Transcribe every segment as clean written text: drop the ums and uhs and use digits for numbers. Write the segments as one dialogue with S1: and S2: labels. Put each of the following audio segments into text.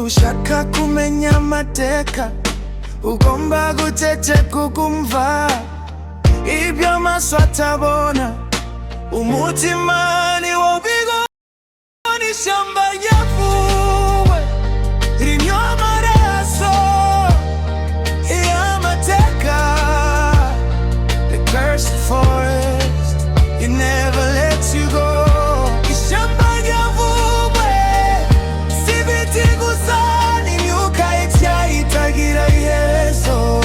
S1: ushaka kumenya amateka ugomba guceceka ukumva ibyo amaso atabona umutima ni wo bigona ishyamba ryavuwe rinywa amaraso y'amateka the cursed forest it never lets you go ishyamba ryavuwe si ibiti gusa n'imyuka itagira iherezo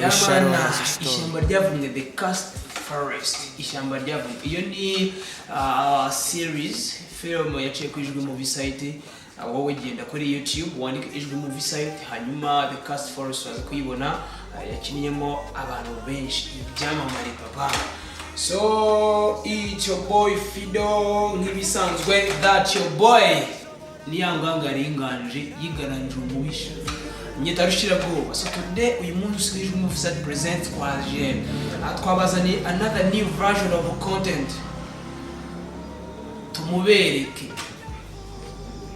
S2: ishyamba ryavumwe the cursed forest ishyamba ryavumwe iyo ni series film yaciye ku Ijwi Movie site wowe genda kuri YouTube wandike Ijwi Movie site hanyuma the cursed forest waza kuyibona yakiniyemo abantu benshi ibyamamare papa so it's your boy Fido nk'ibisanzwe that your boy niyanganga ringanje yigaranje umubisha nyitarushira bwo so today uyu munsi Ijwi Movie site present kwaje twabazani another new version of content tumubereke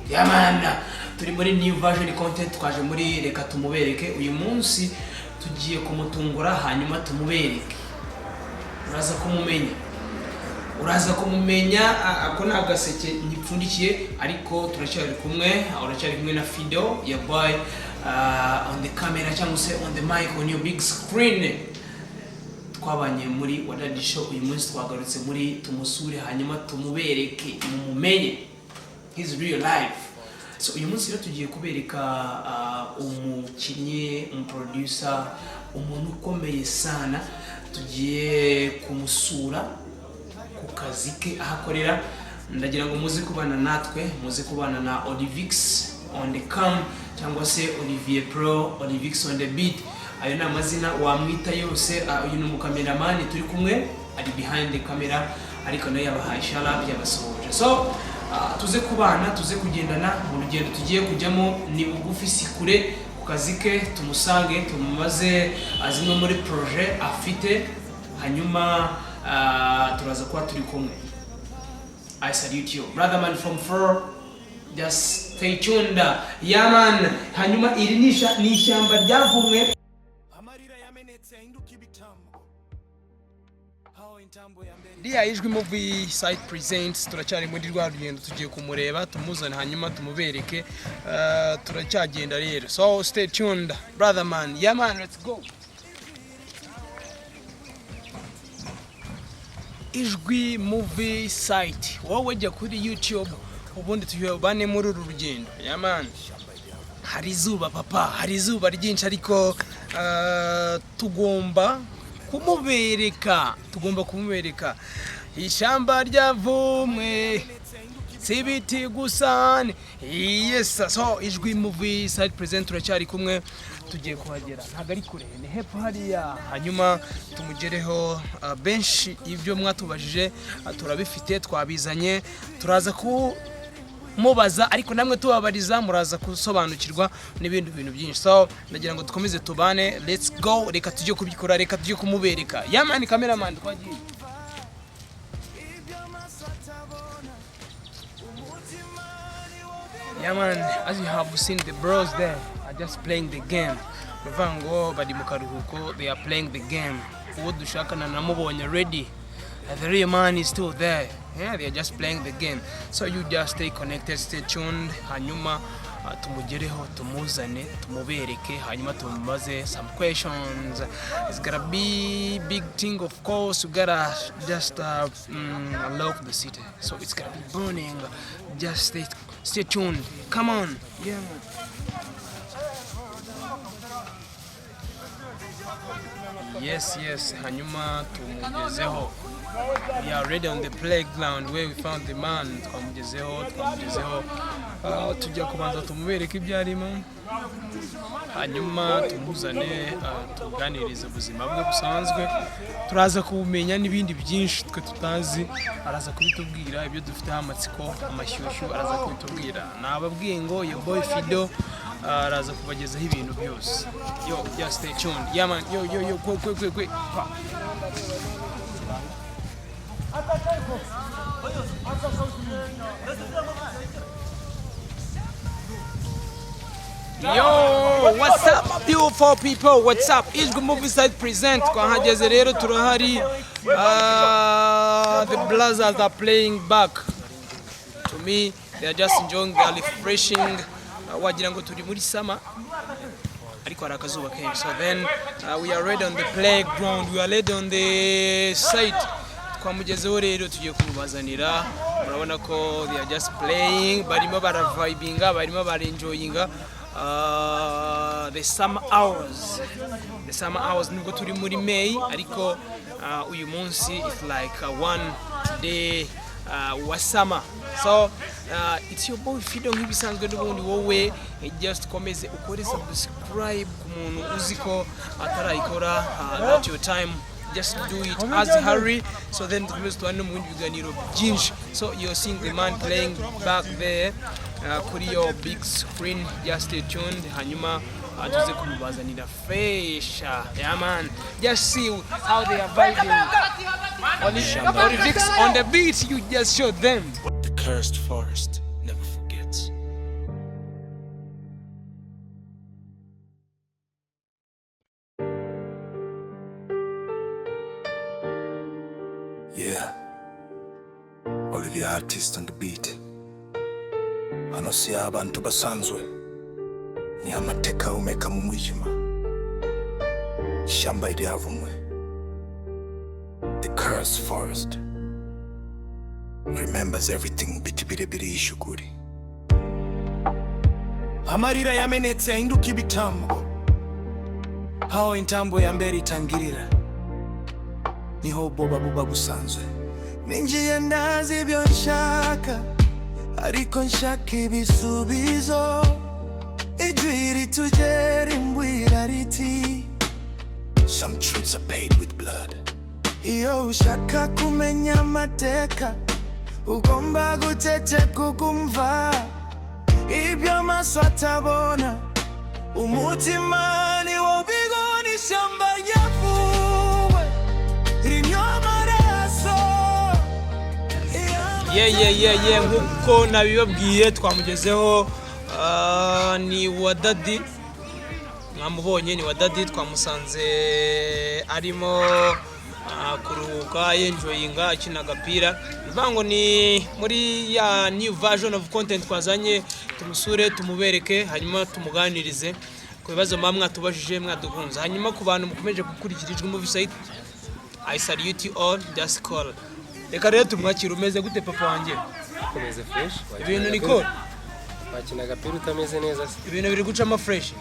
S2: yamana turi muri new version content twaje muri reka tumubereke uyu munsi tugiye kumutungura hanyuma tumubereke uraza kumumenya ako nagaseke nyipfundikiye ariko turacyari kumwe na Fido ya boy on the camera cyangwa se on the mic on your big screen twabanye muri Wadadi Show uyu munsi twagarutse muri tumusure hanyuma tumubereke mumumenye his real life so uyu munsi rero tugiye kubereka umukinnyi producer umuntu ukomeye sana tugiye kumusura ku kazi ke ahakorera ndagira ngo muze kubana natwe muze kubana na Olivix on the cam cyangwa se Olivier Pro Olivix on the beat ayo ni amazina wamwita yose uyu ni umukameraman turi kumwe ari behind the camera ariko nayo yabahaye sharap yabasohoje so tuze kubana tuze kugendana mu rugendo tugiye kujyamo ni bugufi sikure ku kazi ke tumusange tumumaze azimwe muri projet afite hanyuma turaza kuba turi kumwe I salute you brother man from far just stay tuned yeah man hanyuma iri ni ishyamba ryavumwe Dia Ijwi Movie site presents turacyari muri rwa rugendo tugiye kumureba tumuzana hanyuma tumubereke turacyagenda rero so stay tuned brother man yeah man let's go Ijwi Movie site wowe jya kuri YouTube ubundi tuyobane muri uru rugendo yeah man hari izuba papa hari izuba ryinshi ariko tugomba kumubereka ishyamba ryavumwe sibiti gusane yes so Ijwi Movie site present turacyari kumwe tugiye kuhagera ntago ari kure ni hepfo hariya hanyuma tumugereho benshi ibyo mwatubajije turabifite twabizanye turaza ku mubaza ariko namwe tubabariza muraza kusobanukirwa n'ibindi bintu byinshi so ndagira ngo dukomeze tubane let's go reka tujye kubikora reka tujye kumubereka yamani cameraman twagiye yaman as you have seen the bros there are just playing the game bavango badi mu karuhuko they are playing the game uwo dushakana namubonye ready the real man is still there. Yeah, they are just playing the game. So you just stay connected, stay tuned. Hanyuma tumugereho tumuzane tumubereke hanyuma tumubaze some questions. It's gonna be big thing of course. We gotta just unlock the city. So it's gonna be burning. Just stay tuned. Come on. Yeah. Yes. Hanyuma tumugezeho. We are ready on the playground where we found the man. Twamugezeho tujya kubanza tumubereke ibyarimo hanyuma tumuzane tuganirize ubuzima bwe busanzwe turaza kubumenya n'ibindi byinshi twe tutazi araza kubitubwira ibyo dufite amatsiko amashyushyu araza kubitubwira nababwiye ngo your boy Fido araza kubagezaho ibintu byose yo just stay tuned yeah man yo quick Yo, what's up my beautiful people? What's up? Ijwi Movie Site present. Twahageze rero turahari. The Blazers are playing back. To me, they are just enjoying, they are refreshing. Wagira ngo turi muri summer. Ariko hari akazuba kenshi. So then we are ready on the playground. We are ready on the site. Twamugezeho rero tugiye kumubazanira. Murabona ko they are just playing. Barimo baravibinga, barimo barenjoyinga. The summer hours nubwo turi muri May ariko uyu munsi it's like one day wa summer. So it's your boy Fido nk'ibisanzwe n'ubundi wowe just komeze ukore subscribe ku muntu uziko atarayikora at your time. Just do it as hurry so then tukomeze tubane mu bindi biganiro byinshi. So you're seeing the man playing back there kuri your big screen. Just stay tuned hanyuma tuze kumubazanira fresh. Yeah man, just see how they are vibing. Olivix on the beat, you just show them. The cursed forest never forgets.
S1: Yeah, Olivia artist on the beat. Hano si abantu basanzwe, ni amateka umeka mu mwijima, shamba iryavumwe. The cursed forest remembers everything biti birebire yishukuri. Amarira yamenetse ahinduka ibitambo, hao intambo ya mbere itangirira, niho boba buba busanzwe. Ninjiye ndazi ibyo nshaka, ariko nshaka ibisubizo. Ijwi ritugera imbwira riti, some truths are paid with blood. Iyo ushaka kumenya amateka, ugomba gutete kukumva. Ibyo amaso atabona, umutima ni wo bigona. Ishyamba ryavuwe rinywa amaraso.
S2: Yeah, nkuko nabibabwiye twamugezeho. Ni Wadadi, mwamubonye ni Wadadi. Twamusanze arimo kuruhuka yenjoyinga akina agapira. Bivango ni muri ya new version of content twazanye, tumusure tumubereke hanyuma tumuganirize ku bibazo mwatubajije mwadukunze. Hanyuma ku bantu mukomeje gukurikira Ijwi Movie Site, I salute you all, just call. Reka rero tumwakira. Umeze gute papa wanjye?
S3: Komeze fresh.
S2: Ibintu niko
S3: wakina agapira utameze neza se?
S2: Ibintu biri gucamo fresh.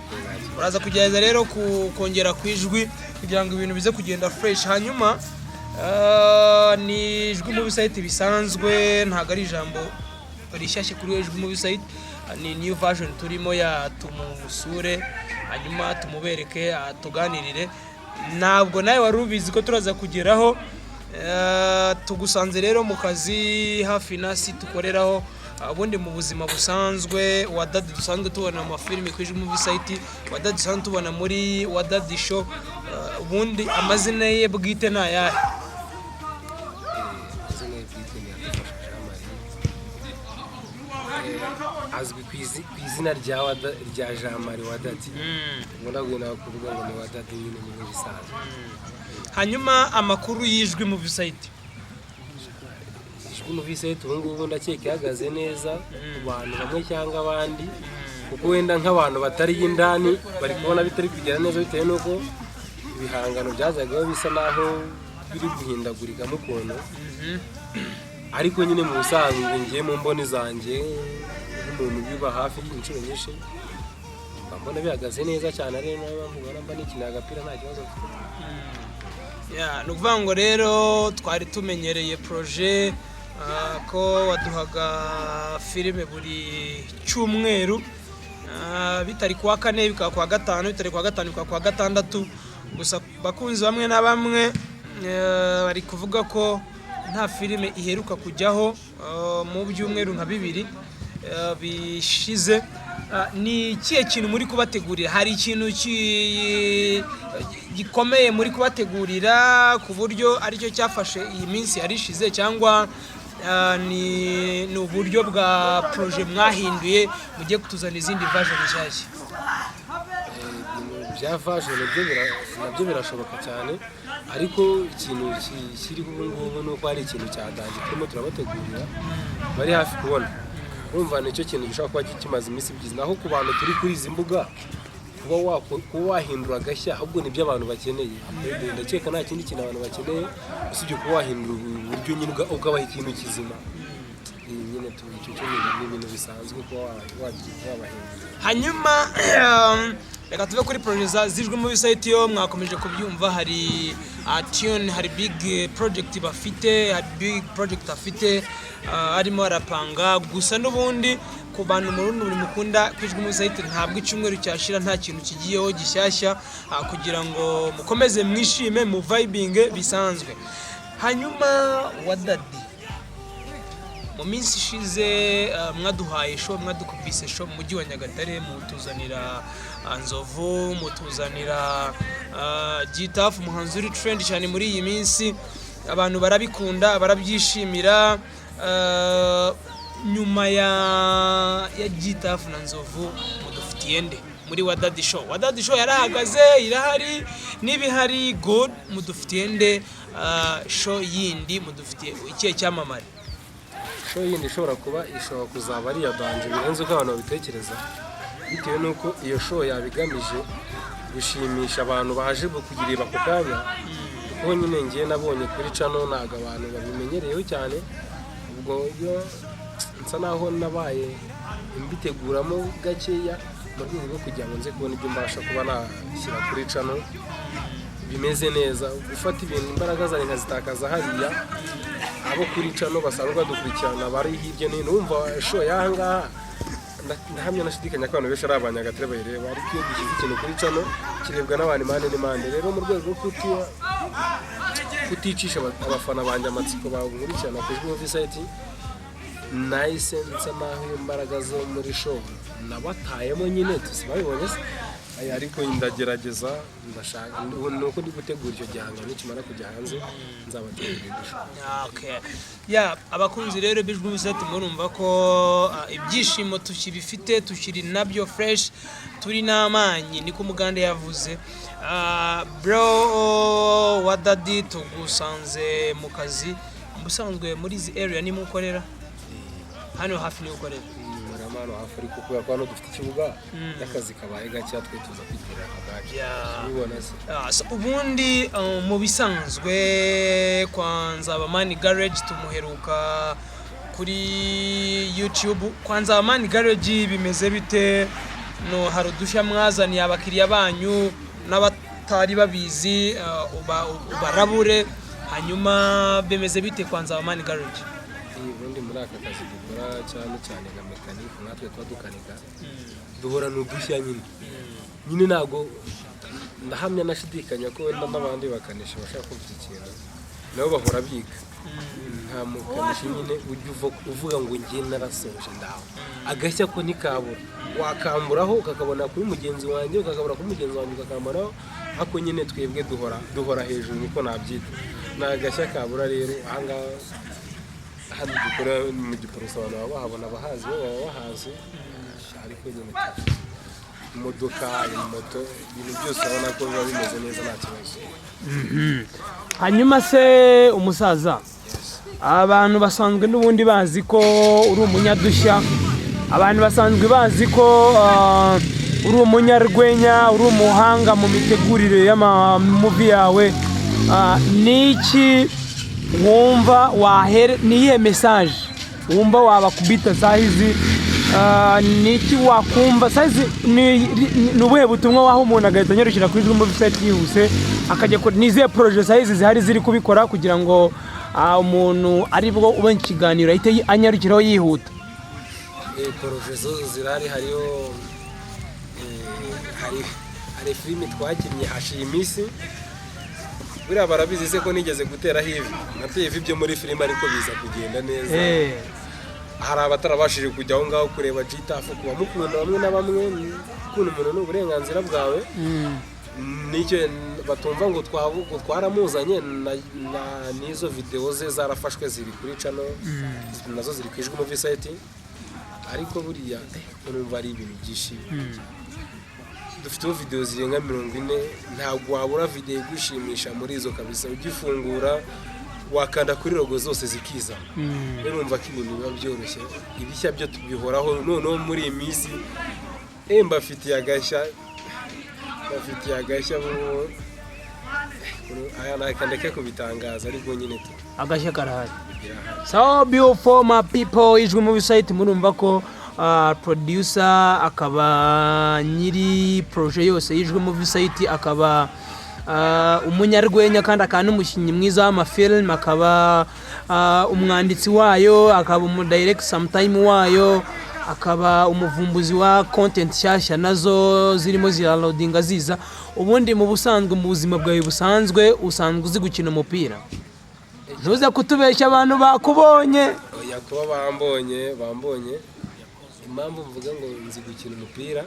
S2: Uraza kugerageza rero kongera kwijwi kugira ngo ibintu bize kugenda fresh. Hanyuma ni Ijwi Movie Site bisanzwe, ntago ari ijambo rishyashye kuri Ijwi Movie Site. Ni new version turimo ya tumusure hanyuma tumubereke tuganirire. Ntabwo nawe wari ubizi ko turaza kugeraho. Tugusanze rero mu kazi hafi nasi tukoreraho, ubundi mu buzima busanzwe. Wadadi dusanzwe tubona mu mafilime ku Ijwi Movie Site, Wadadi dusanzwe tubona muri Wadadi show. Ubundi amazina ye bwite na yahe?
S3: Amazina ye bwite ni azwi ku izina rya Jean Marie Wadadi. Ndabwira kuvuga ngo ni Wadadi nyine mu bisanzwe.
S2: Hanyuma amakuru y'Ijwi Movie Site.
S3: Ijwi Movie Site ubu ndakeka ihagaze neza ku bantu bamwe cyangwa abandi, kuko wenda nk'abantu batari indani bari kubona bitari kugera neza bitewe nuko ibihangano byazagaho bisa naho biri guhindagurika mu kuntu. Ariko nyine mu busanzwe ngiye mu mboni zanjye nk'umuntu biba hafi inshuro nyinshi, mbona bihagaze neza cyane. Rero nawe mba nikina agapira nta kibazo.
S2: Nukuvuga ngo rero twari tumenyereye projet ko waduhaga filime buri cyumweru, bitari kuwa kane bikaba kuwa gatanu, bitari kuwa gatanu bikaba kuwa gatandatu. Gusa bakunzi bamwe na bamwe bari kuvuga ko nta filime iheruka kujyaho mu byumweru nka bibiri bishize. Ni ikihe kintu muri kubategurira? Hari ikintu gikomeye muri kubategurira ku buryo aricyo cyafashe iyi minsi yarishize, cyangwa ni uburyo bwa projet mwahinduye mugiye kutuzana izindi version nshyashya?
S3: ibya fashion nabyo birashoboka cyane, ariko ikintu kiriho ubu ngubu ni uko hari ikintu cya danje turimo turabategurira bari hafi kubona. Urumva nicyo kintu gishobora kuba kimaze iminsi byiza, naho ku bantu turi kuri izi mbuga kuba wahindura agashya ahubwo nibyo abantu bakeneye. Ndakeka nta kindi kintu abantu bakeneye usibye kuba wahindura uburyo nyine ukabaha ikintu kizima. Nyine icyo ni ibintu bisanzwe kuba wabahindura.
S2: Hanyuma reka tuve kuri projet zijwe mu site yo mwakomeje kubyumva, hari Tune, hari big project bafite, hari big project afite arimo arapanga. Gusa n'ubundi ku bantu muri mukunda kwijwe mu site ntabwo icyumweru cyashira nta kintu kigiyeho gishyashya, kugira ngo mukomeze mwishime mu vibing bisanzwe. Hanyuma Wadadi, mu minsi ishize mwaduhaye show, mwadukubise show mu mujyi wa Nyagatare, mutuzanira Nzovu, mutuzanira Gitafu, umuhanzi uri trend cyane muri iyi minsi, abantu barabikunda barabyishimira. Nyuma ya Gitafu na Nzovu mudufitiye nde muri Wadadi show? Wadadi show yarahagaze, irahari n'ibihari good, mudufitiye nde show yindi, mudufitiye ikihe cyamamare?
S3: Show yindi ishobora kuzaba ari iya danje birenze uko abantu babitekereza, bitewe nuko iyo show yabigamije gushimisha abantu baje kugireba ku kanya. Kuko nyine ngiye nabonye kuri channel ntago abantu babimenyereyeho cyane, ubwo yo nsa naho nabaye imbiteguramo gakeya mu rwego rwo kugira ngo nze kubona ibyo mbasha kuba nashyira kuri channel bimeze neza. Gufata ibintu imbaraga zanjye nkazitakaza hariya, abo kuri channel basanzwe badukurikirana bari hirya no hino, wumva show y'ahangaha ndahamya nashidikanya ko abantu benshi ari Abanyagatare bayireba, ariko iyo dushyize ikintu kuri channel kirebwa n'abantu impande n'impande. Rero mu rwego rwo kuticisha abafana banjye amatsiko bankurikirana ku Ijwi Movie Site, nahise nsa naho imbaraga zo muri show nabatayemo nyine tusibabibonye se, ariko ndagerageza ndashaka nuko ndi gutegura icyo gihanga nikimara kujya hanze nzabategurira show.
S2: Okay. Abakunzi rero b'Ijwi Movie Site murumva ko ibyishimo tukibifite, tukiri nabyo fresh, turi n'amanyi niko Mugande yavuze. Bro Wadadi, tugusanze mu kazi, musanzwe muri izi area ni mukorera hano hafi ni ukorera
S3: hano hafi, ariko kubera ko hano dufite ikibuga y'akazi kabaye gake twe tuza kwitera akabaje ubibona se.
S2: Ubundi mu bisanzwe kwa Nzabamani Garage tumuheruka kuri YouTube. Kwa Nzabamani Garage bimeze bite? No, hari udushya mwazaniye abakiriya banyu n'abatari babizi ubarabure, hanyuma bimeze bite kwa Nzabamani Garage?
S3: Ubundi muri aka kazi dukora cyane nka mekanike, natwe tuba dukanika duhora n'udushya nyine ntago ndahamya nashidikanya ko wenda n'abandi bakanisha bashaka kumva ikintu nabo bahora biga. Nta mukanishi nyine ujya uvuga ngo ngiye narasoje ndaho agashya ko nikabura, wakamburaho ukakabona kuri mugenzi wanjye, ukakabura kuri mugenzi wanjye ukakamburaho, ako nyine twebwe duhora hejuru niko nabyita. Nagashya kabura rero ahangaha hano dukora mu Giporoso abantu baba bahabona abahazi baba bahazi, ariko nyine imodoka, moto, ibintu byose abona ko biba bimeze neza nta kibazo.
S2: Hanyuma se umusaza, abantu basanzwe n'ubundi bazi ko uri umunyadushya, abantu basanzwe bazi ko uri umunyarwenya, uri umuhanga mu mitegurire y'amamuvi yawe, niki wumva niye message wumva wabakubita sahizi, niki wakumva sahizi, nubuhe butumwa waho umuntu agahita anyarukira kuri Ijwi Movie Site yihuse akajya ko nize projet sahizi zihari ziri kubikora kugira ngo umuntu ari bwo ube ikiganiro ahite anyarukiraho yihuta?
S3: Projet zirari hariyo hari filime twakinnye hashiye iminsi, buriya barabizi se ko nigeze gutera hivi nateye ivi byo muri filime ariko biza kugenda neza. Hari abatarabashije kujya aho ngaho kureba Gitafu, kuba mukunda bamwe na bamwe, kuko umuntu n'uburenganzira bwawe, nicyo batumva ngo twaramuzanye n'izo video ze zarafashwe ziri kuri channel, nazo ziri ku Ijwi Movie Site, ariko buriya urumva ari ibintu byishimo. dufiteho video zirenga 40 ntabwo wabura video igushimisha muri izo kabisa ugifungura wakanda kuri logo zose zikiza urumva ko ibintu biba byoroshye ibishya byo tubihoraho noneho muri iyi minsi mbafitiye agashya aya nakandeke kubitangaza ariko nyine tu
S2: agashya karahari. So beautiful my people, ijwi mu site murumva ko producer akaba nyiri projet yose y'ijwi mu site akaba umunyarwenya kandi akana umukinnyi mwiza w'amafilm akaba umwanditsi wayo akaba umudirect sometime wayo akaba umuvumbuzi wa content cyashya nazo zirimo ziraloadinga ziza. Ubundi mu busanzwe mu buzima bwawe busanzwe usanzwe uzi gukina umupira ntuza kutubeshya abantu bakubonye
S3: oya kuba bambonye impamvu mvuga ngo nzi gukina umupira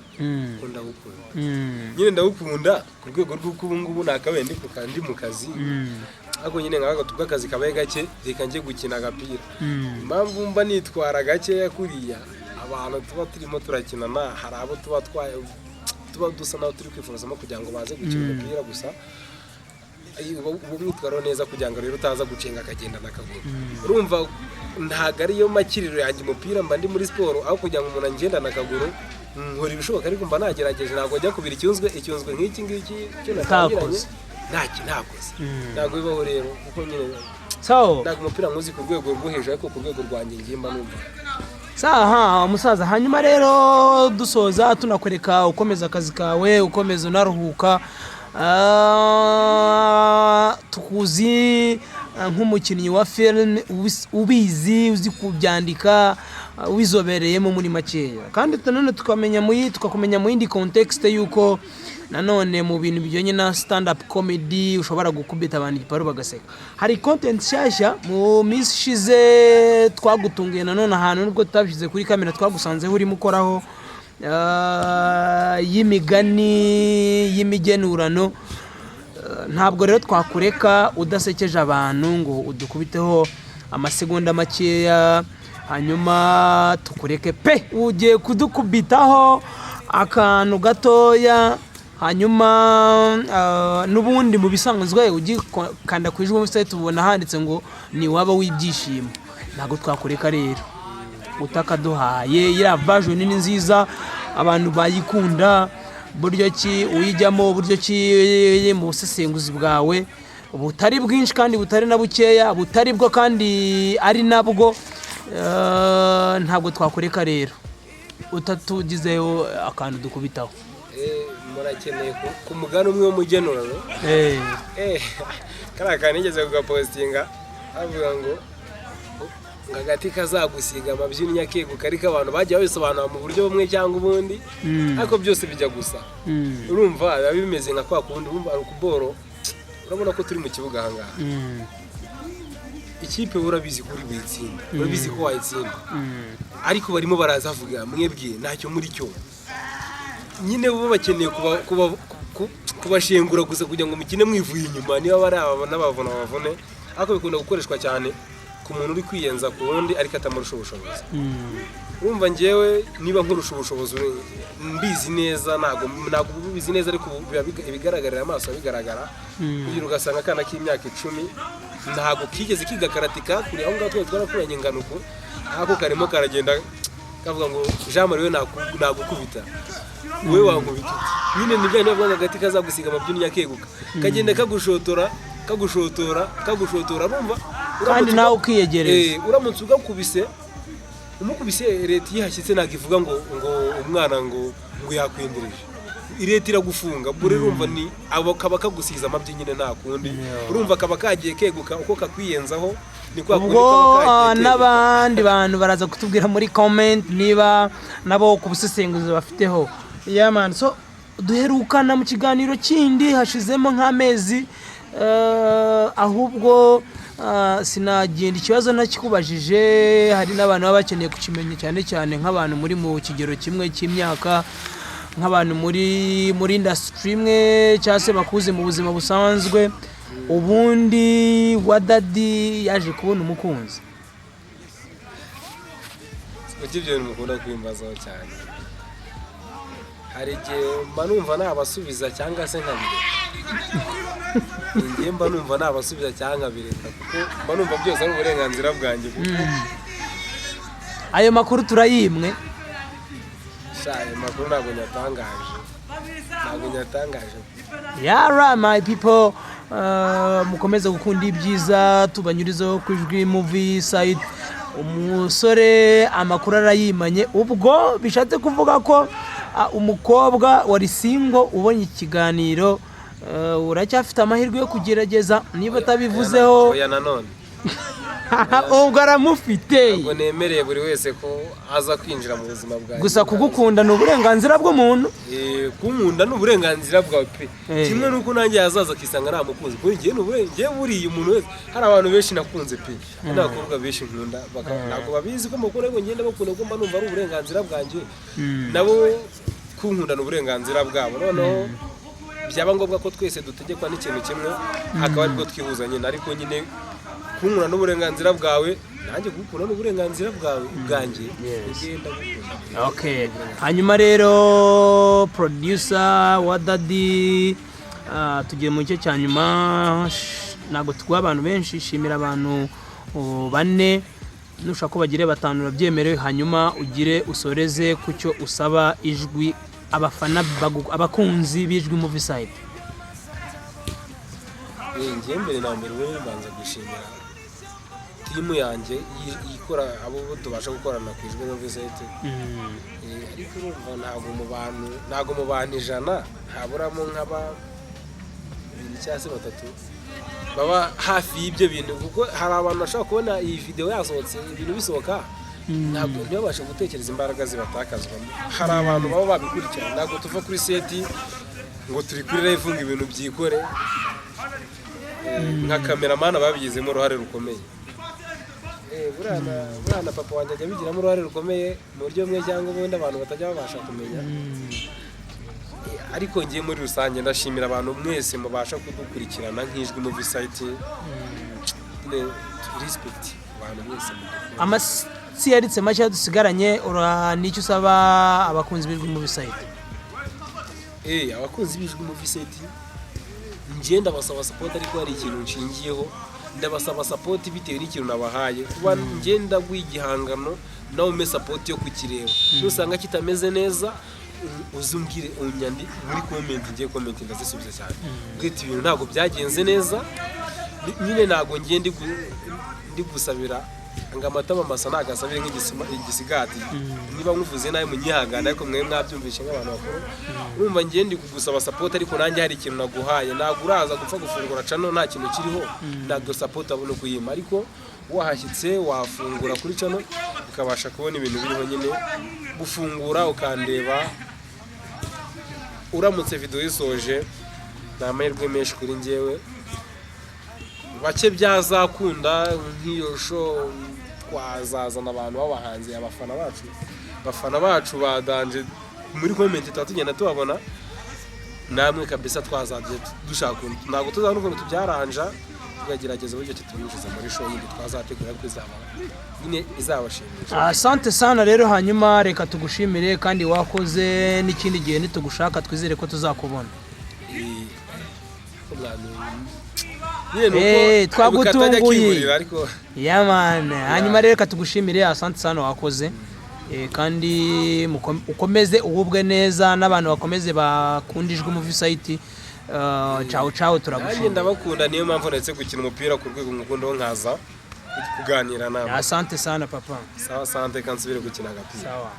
S3: ko ndawukunda nyine ndawukunda ku rwego rw'uko ubu ngubu nakabendi kandi mu kazi ariko nyine nk'ako tubw'akazi kabaye gake reka njye gukina agapira impamvu mba nitwara gake kuriya abantu tuba turimo turakinana hari abo tuba dusa naho turi kwifuzamo kugira ngo baze gukina umupira gusa mwitwaro neza kugira ngo rero utaza gucenga akagenda nakaguru urumva ntago ariyo makiriro yanjye umupira mba ndi muri siporo aho kugira ngo umuntu angenda nakaguru nkora ibishoboka ariko mba nagerageje ntabwo njya kubira icyunzwe nk'iki ngiki cyo natangiranye ntakoze ntabwo bibaho rero kuko nyine ntabwo umupira nkuzi ku rwego rwo hejuru ariko ku rwego rwanjye ngimba numva
S2: saha umusaza. Hanyuma rero dusoza tunakwereka ukomeza akazi kawe ukomeza unaruhuka tukuzi nk'umukinnyi wa film ubizi uzi kubyandika wizobereyemo muri makeya kandi nanone tukakumenya mu yindi context yuko nanone mu bintu bijyanye na stand up comedy ushobora gukubita abantu igiparu bagaseka. Hari content nshyashya mu minsi ishize twagutungiye nanone ahantu nubwo tutabishyize kuri kamera twagusanzeho urimo ukoraho y'imigani y'imigenurano. Ntabwo rero twakureka udasekeje abantu ngo udukubiteho amasegonda makeya hanyuma tukureke pe ugiye kudukubitaho akantu gatoya hanyuma n'ubundi mu bisanzwe ugikanda ku ijwi mu site tubona handitse ngo ni waba w'ibyishimo. Ntabwo twakureka rero utakaduhaye iriya version ni nziza abantu bayikunda buryo ki uyijyamo buryo ki mu busesenguzi bwawe butari bwinshi kandi butari na bukeya butari bwo kandi ari nabwo ntabwo twakureka rero utatugizeho akantu dukubitaho.
S3: Murakeneye ku mugani umwe w'umugenurano kariya kantu nigeze kugapostinga avuga ngo agati kazagusiga amabyini nyakeguka ariko abantu bagiye babisobanura mu buryo bumwe cyangwa ubundi ariko byose bijya gusa urumva biba bimeze nka kwa kundi urumva ari ukuboro urabona ko turi mu kibuga ahangaha ikipe urabizi kuri buyitsinda urabizi ko wayitsinda ariko barimo barazavuga mwebwe ntacyo muri cyo nyine bo bakeneye kubashengura gusa kugira ngo mukine mwivuye inyuma niba bari n'abavuna bavune ariko bikunda gukoreshwa cyane ku muntu uri kwiyenza ku wundi ariko atamurusha ubushobozi. Urumva njyewe niba nkurusha ubushobozi mbizi neza ntabwo bizi neza ariko bigaragarira amaso bigaragara kugira ugasanga akana k'imyaka 10 ntabwo kigeze kiga karatika kuri aho ngaho twarakuranye nganuko ako karimo karagenda kavuga ngo Jean Marie nagukubita wewe wankubita nyine nibyo navuga agati kazagusiga amabyini yakeguka kagenda kagushotora urumva
S2: kandi nawe ukiyegereza
S3: uramutse ugakubise umukubise leta yihashyitse nagivuga ngo umwana ngo yakwendereje leta iragufunga bure urumva ni abo kaba kagusiza amabyi nyine nta kundi urumva kaba kagiye keguka uko kakwiyenzaho ni kwa kundi kaba
S2: n'abandi bantu baraza kutubwira muri comment niba nabo ku busesenguzi bafiteho man. So duherukana mu kiganiro kindi hashizemo nk'amezi ahubwo sinagenda ikibazo ntakikubajije hari n'abantu baba bakeneye kukimenya cyane nk'abantu muri mu kigero kimwe cy'imyaka nk'abantu muri industry imwe cyase bakuze mu buzima busanzwe ubundi wa Daddy yaje kubona umukunzi
S3: ibyo mukunda kwimbazaho cyane hari igihe mba numva nabasubiza cyangwa se nkabireka. Njye mba numva nabasubiza cyangwa nkabireka kuko mba numva byose ari uburenganzira bwanjye kuko
S2: ayo makuru turayimwe.
S3: ayo makuru ntabwo nyatangaje.
S2: Yara my people, mukomeze gukunda ibyiza tubanyurizeho ku Ijwi Movie Site. Umusore amakuru arayimanye, ubwo bishatse kuvuga ko umukobwa wari single ubonye ikiganiro uracyafite amahirwe yo kugerageza niba atabivuzeho.
S3: Oya nanone
S2: ubwo aramufite.
S3: ubwo nemereye buri wese ko aza kwinjira mu buzima bwawe.
S2: Gusa kugukunda ni uburenganzira bw'umuntu.
S3: Kunkunda ni uburenganzira bwawe pe. Kimwe nuko nanjye yazaza akisanga namukunze. Kuko ngiye buriye umuntu wese. Hari abantu benshi nakunze pe. N'abakobwa benshi nkunda ntabwo babizi ko mukuru ngo ngende bakunda ko mba numva ari uburenganzira bwanjye. Nabo kunkunda ni uburenganzira bwabo. Noneho byaba ngombwa ko twese dutegekwa n'ikintu kimwe akaba aribwo twihuza nyine, ariko nyine kunkunda n'uburenganzira bwawe nanjye gukunda n'uburenganzira bwawe bwanjye.
S2: Okay, hanyuma rero producer wa Daddy tugiye mu gice cya nyuma. Ntabwo tuguha abantu benshi, shimira abantu 4 nushaka ko bagire 5 urabyemerewe, hanyuma ugire usoreze ku cyo usaba ijwi abafana abakunzi b'Ijwi Movie Site.
S3: Njye mbere na mbere we banza gushimira timu yanjye ikora abo tubasha gukorana ku Ijwi Movie Site. Ariko urumva ntabwo mu bantu 100 haburamo nk'aba 2 cyangwa se 3 baba hafi y'ibyo bintu, kuko hari abantu bashaka kubona iyi video yasohotse ibintu bisohoka ntabwo ntibabasha gutekereza imbaraga zibatakazwamo. Hari abantu baba babikurikirana, ntabwo tuva kuri seti ngo turi kuri live ngo ibintu byikore. Nka cameraman babigizemo uruhare rukomeye. Burana papa wanjye ajya bigiramo uruhare rukomeye mu buryo bumwe cyangwa ubundi abantu batajya babasha kumenya. Ariko ngiye muri rusange ndashimira abantu mwese mubasha kudukurikirana nk'Ijwi Movie Site. Respect abantu mwese.
S2: Si yaritse make dusigaranye, nicyo usaba abakunzi b'Ijwi Movie Site?
S3: Abakunzi b'Ijwi Movie Site ngiye ndabasaba support, ariko hari ikintu nshingiyeho. Ndabasaba support bitewe n'ikintu nabahaye. Kuba ngenda gwigihangano nawe ume support yo kukireba. Nusanga kitameze neza uzumbwire unyandi muri comment, ngiye comment ndazisubiza cyane. Bwite ibintu ntabwo byagenze neza, nyine ntabwo ngiye ndi gusabira ngo amatama masa nagasabire nk'igisigati. Niba nkuvuze nawe munyihangana, ariko mwe mwabyumvishe nk'abantu bakuru. Urumva ngiye ndi kugusaba support, ariko nanjye hari ikintu naguhaye. Ntabwo uraza gupfa gufungura channel nta kintu kiriho, ntabwo support abone kuyima. Ariko wahashyitse wafungura kuri channel ukabasha kubona ibintu biriho nyine, gufungura ukandeba. Uramutse video yisoje n'amahirwe menshi kuri njyewe. Bake byazakunda nk'iyo show twazazana abantu b'abahanzi, abafana bacu badanje muri comment tugenda tubabona. Namwe kabisa twazajye dushaka ntabwo tuzana ukuntu tubyaranja, tukagerageza uburyo tubinjiza muri show yindi twazategura kwizaba nyine izabashimisha.
S2: Asante sana rero, hanyuma reka tugushimire kandi wakoze, n'ikindi gihe nitugushaka twizere ko tuzakubona. Twagutunguye. Yamane, hanyuma rero reka tugushimire. Asante sana wakoze, kandi ukomeze ububwe neza n'abantu bakomeze bakunda Ijwi Movie Site. Ciao turagushimira.
S3: Ndabakunda, niyo mpamvu ndetse gukina umupira ku rwego ngukundaho nkaza kuganira nawe.
S2: Asante sana papa.
S3: Sawa, asante kansubire gukina agapira.
S2: Sawa.